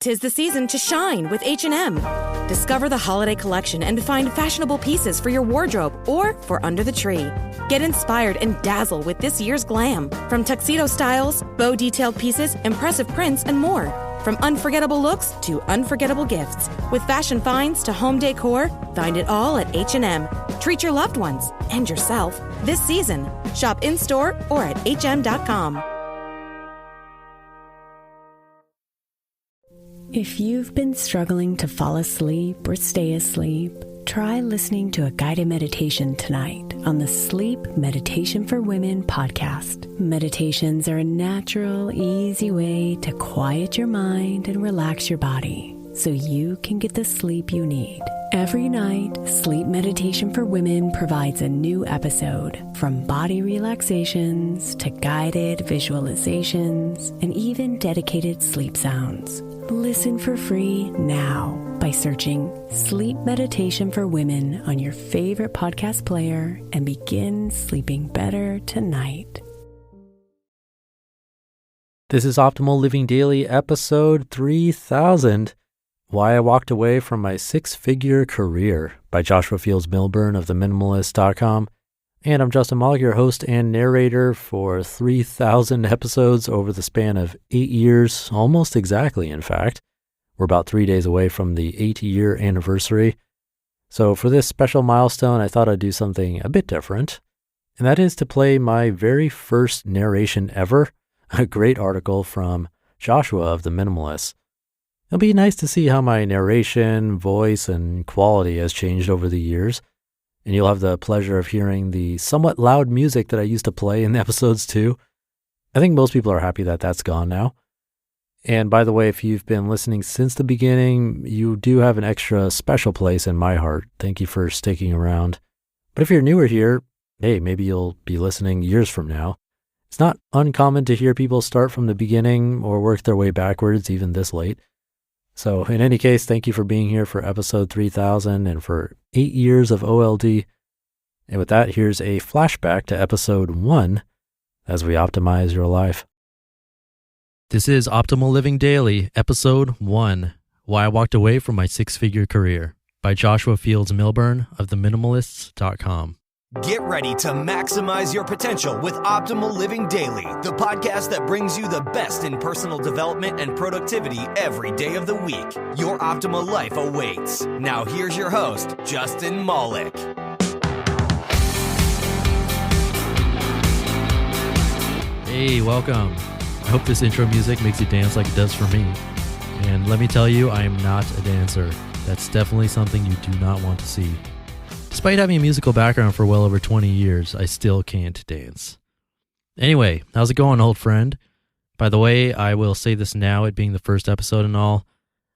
'Tis the season to shine with H&M. Discover the holiday collection and find fashionable pieces for your wardrobe or for under the tree. Get inspired and dazzle with this year's glam. From tuxedo styles, bow detailed pieces, impressive prints, and more. From unforgettable looks to unforgettable gifts. With fashion finds to home decor, find it all at H&M. Treat your loved ones and yourself this season. Shop in-store or at hm.com. If you've been struggling to fall asleep or stay asleep, try listening to a guided meditation tonight on the Sleep Meditation for Women podcast. Meditations are a natural, easy way to quiet your mind and relax your body so you can get the sleep you need. Every night, Sleep Meditation for Women provides a new episode, from body relaxations to guided visualizations and even dedicated sleep sounds. Listen for free now by searching Sleep Meditation for Women on your favorite podcast player and begin sleeping better tonight. This is Optimal Living Daily, episode 3000, Why I Walked Away from My Six-Figure Career by Joshua Fields Millburn of Minimalists.com. And I'm Justin Malik, your host and narrator for 3,000 episodes over the span of 8 years, almost exactly, in fact. We're about 3 days away from the 8-year anniversary. So for this special milestone, I thought I'd do something a bit different, and that is to play my very first narration ever, a great article from Joshua of the Minimalists. It'll be nice to see how my narration, voice, and quality has changed over the years. And you'll have the pleasure of hearing the somewhat loud music that I used to play in the episodes too. I think most people are happy that that's gone now. And by the way, if you've been listening since the beginning, you do have an extra special place in my heart. Thank you for sticking around. But if you're newer here, hey, maybe you'll be listening years from now. It's not uncommon to hear people start from the beginning or work their way backwards even this late. So in any case, thank you for being here for episode 3000 and for 8 years of OLD. And with that, here's a flashback to episode 1 as we optimize your life. This is Optimal Living Daily, episode 1, Why I Walked Away from My Six-Figure Career by Joshua Fields Millburn of Minimalists.com. Get ready to maximize your potential with Optimal Living Daily, the podcast that brings you the best in personal development and productivity every day of the week. Your optimal life awaits. Now here's your host, Justin Malik. Hey, welcome. I hope this intro music makes you dance like it does for me. And let me tell you, I am not a dancer. That's definitely something you do not want to see. Despite having a musical background for well over 20 years, I still can't dance. Anyway, how's it going, old friend? By the way, I will say this now, it being the first episode and all.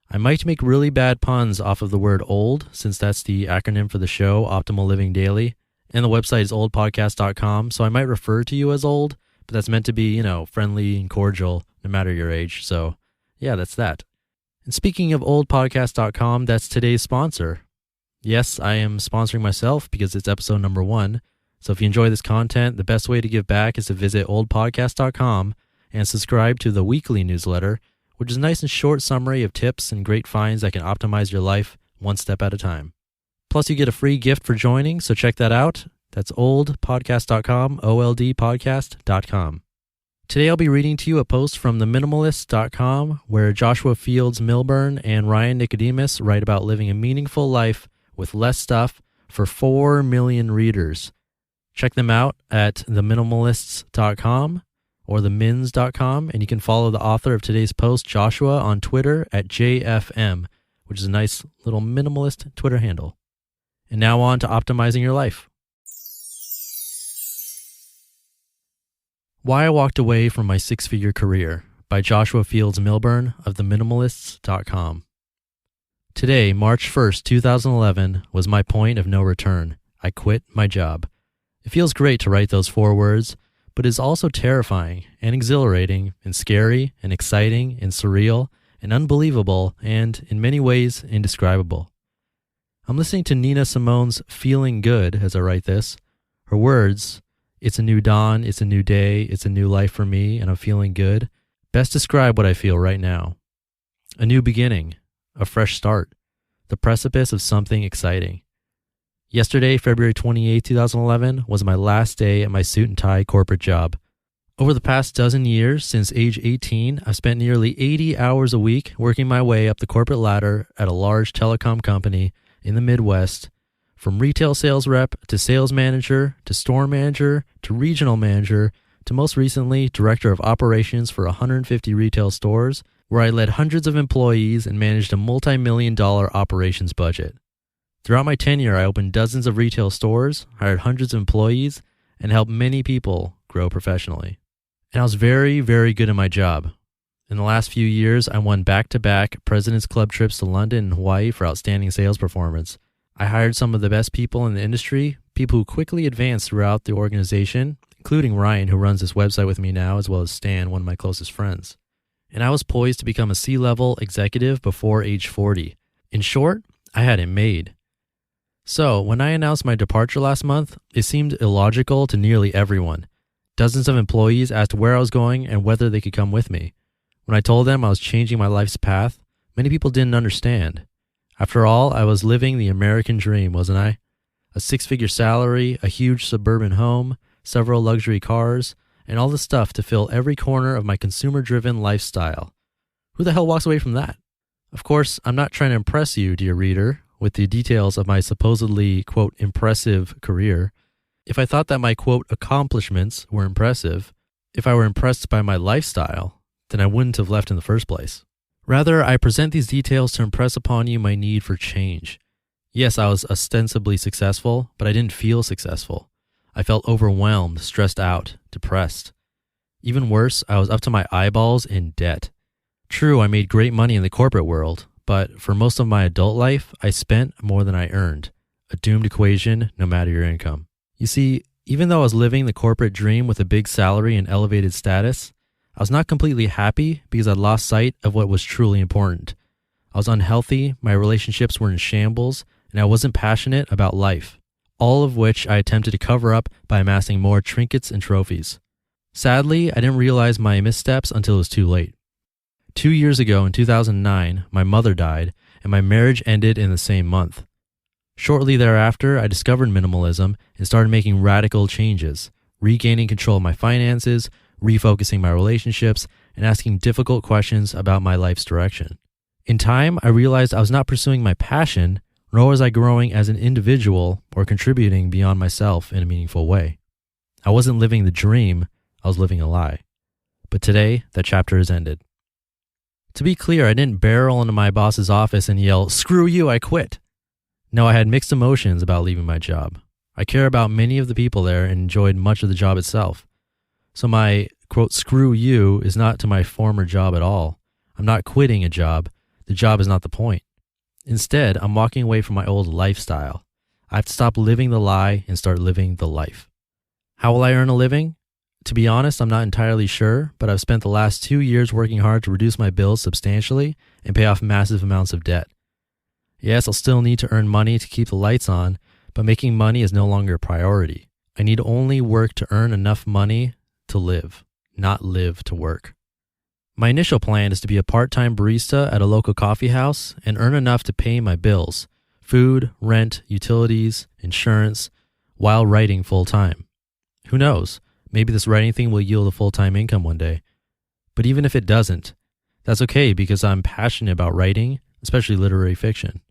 I might make really bad puns off of the word old, since that's the acronym for the show, Optimal Living Daily. And the website is oldpodcast.com, so I might refer to you as old, but that's meant to be, friendly and cordial, no matter your age. So, yeah, that's that. And speaking of oldpodcast.com, that's today's sponsor. Yes, I am sponsoring myself because it's episode number 1. So if you enjoy this content, the best way to give back is to visit oldpodcast.com and subscribe to the weekly newsletter, which is a nice and short summary of tips and great finds that can optimize your life one step at a time. Plus, you get a free gift for joining, so check that out. That's oldpodcast.com, oldpodcast.com. Today I'll be reading to you a post from theminimalists.com where Joshua Fields Millburn and Ryan Nicodemus write about living a meaningful life with less stuff for 4 million readers. Check them out at theminimalists.com or themins.com, and you can follow the author of today's post, Joshua, on Twitter at JFM, which is a nice little minimalist Twitter handle. And now on to optimizing your life. Why I Walked Away from My Six-Figure Career by Joshua Fields Millburn of Minimalists.com. Today, March 1st, 2011, was my point of no return. I quit my job. It feels great to write those 4 words, but it is also terrifying and exhilarating and scary and exciting and surreal and unbelievable and, in many ways, indescribable. I'm listening to Nina Simone's Feeling Good as I write this. Her words, "It's a new dawn, it's a new day, it's a new life for me, and I'm feeling good," best describe what I feel right now. A new beginning, a fresh start, the precipice of something exciting. Yesterday, February 28, 2011, was my last day at my suit and tie corporate job. Over the past dozen years, since age 18, I've spent nearly 80 hours a week working my way up the corporate ladder at a large telecom company in the Midwest, from retail sales rep to sales manager to store manager to regional manager to most recently director of operations for 150 retail stores, where I led hundreds of employees and managed a multi-million-dollar operations budget. Throughout my tenure, I opened dozens of retail stores, hired hundreds of employees, and helped many people grow professionally. And I was very, very good at my job. In the last few years, I won back-to-back President's Club trips to London and Hawaii for outstanding sales performance. I hired some of the best people in the industry, people who quickly advanced throughout the organization, including Ryan, who runs this website with me now, as well as Stan, one of my closest friends. And I was poised to become a C-level executive before age 40. In short, I had it made. So, when I announced my departure last month, it seemed illogical to nearly everyone. Dozens of employees asked where I was going and whether they could come with me. When I told them I was changing my life's path, many people didn't understand. After all, I was living the American dream, wasn't I? A 6-figure salary, a huge suburban home, several luxury cars, and all the stuff to fill every corner of my consumer-driven lifestyle. Who the hell walks away from that? Of course, I'm not trying to impress you, dear reader, with the details of my supposedly, quote, impressive career. If I thought that my, quote, accomplishments were impressive, if I were impressed by my lifestyle, then I wouldn't have left in the first place. Rather, I present these details to impress upon you my need for change. Yes, I was ostensibly successful, but I didn't feel successful. I felt overwhelmed, stressed out, depressed. Even worse, I was up to my eyeballs in debt. True, I made great money in the corporate world, but for most of my adult life, I spent more than I earned. A doomed equation, no matter your income. You see, even though I was living the corporate dream with a big salary and elevated status, I was not completely happy because I'd lost sight of what was truly important. I was unhealthy, my relationships were in shambles, and I wasn't passionate about life, all of which I attempted to cover up by amassing more trinkets and trophies. Sadly, I didn't realize my missteps until it was too late. 2 years ago, in 2009, my mother died, and my marriage ended in the same month. Shortly thereafter, I discovered minimalism and started making radical changes, regaining control of my finances, refocusing my relationships, and asking difficult questions about my life's direction. In time, I realized I was not pursuing my passion, nor was I growing as an individual or contributing beyond myself in a meaningful way. I wasn't living the dream, I was living a lie. But today, that chapter is ended. To be clear, I didn't barrel into my boss's office and yell, "Screw you, I quit." No, I had mixed emotions about leaving my job. I care about many of the people there and enjoyed much of the job itself. So my, quote, "screw you" is not to my former job at all. I'm not quitting a job. The job is not the point. Instead, I'm walking away from my old lifestyle. I have to stop living the lie and start living the life. How will I earn a living? To be honest, I'm not entirely sure, but I've spent the last 2 years working hard to reduce my bills substantially and pay off massive amounts of debt. Yes, I'll still need to earn money to keep the lights on, but making money is no longer a priority. I need only work to earn enough money to live, not live to work. My initial plan is to be a part-time barista at a local coffee house and earn enough to pay my bills, food, rent, utilities, insurance, while writing full-time. Who knows? Maybe this writing thing will yield a full-time income one day. But even if it doesn't, that's okay because I'm passionate about writing, especially literary fiction.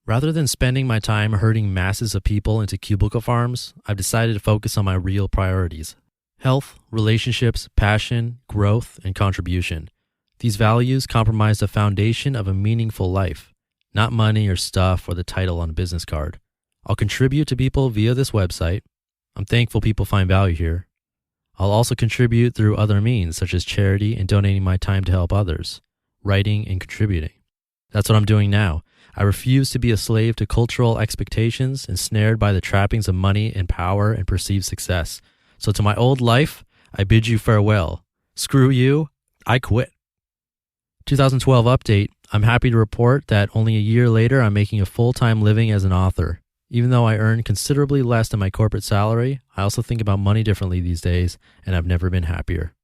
Rather than spending my time herding masses of people into cubicle farms, I've decided to focus on my real priorities: health, relationships, passion, growth, and contribution. These values comprise the foundation of a meaningful life, not money or stuff or the title on a business card. I'll contribute to people via this website. I'm thankful people find value here. I'll also contribute through other means, such as charity and donating my time to help others, writing and contributing. That's what I'm doing now. I refuse to be a slave to cultural expectations, ensnared by the trappings of money and power and perceived success. So to my old life, I bid you farewell. Screw you, I quit. 2012 update. I'm happy to report that only a year later, I'm making a full-time living as an author. Even though I earn considerably less than my corporate salary, I also think about money differently these days, and I've never been happier.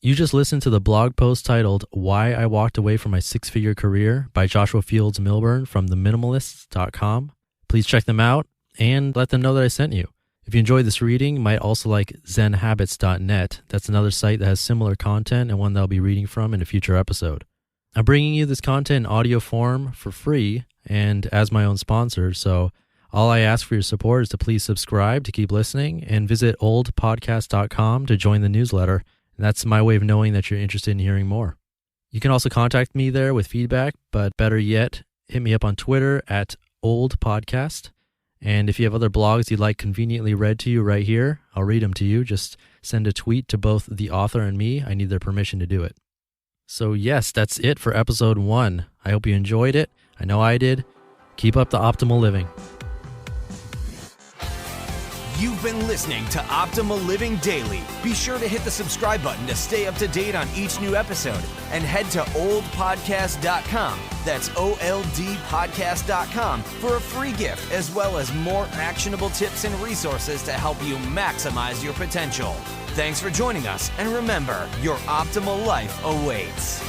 You just listened to the blog post titled Why I Walked Away from My Six-Figure Career by Joshua Fields Millburn from theminimalists.com. Please check them out and let them know that I sent you. If you enjoyed this reading, you might also like zenhabits.net. That's another site that has similar content and one that I'll be reading from in a future episode. I'm bringing you this content in audio form for free and as my own sponsor, so all I ask for your support is to please subscribe to keep listening and visit oldpodcast.com to join the newsletter. And that's my way of knowing that you're interested in hearing more. You can also contact me there with feedback, but better yet, hit me up on Twitter at oldpodcast. And if you have other blogs you'd like conveniently read to you right here, I'll read them to you. Just send a tweet to both the author and me. I need their permission to do it. So yes, that's it for episode 1. I hope you enjoyed it. I know I did. Keep up the optimal living. You've been listening to Optimal Living Daily. Be sure to hit the subscribe button to stay up to date on each new episode and head to oldpodcast.com. That's OLDpodcast.com for a free gift as well as more actionable tips and resources to help you maximize your potential. Thanks for joining us, and remember, your optimal life awaits.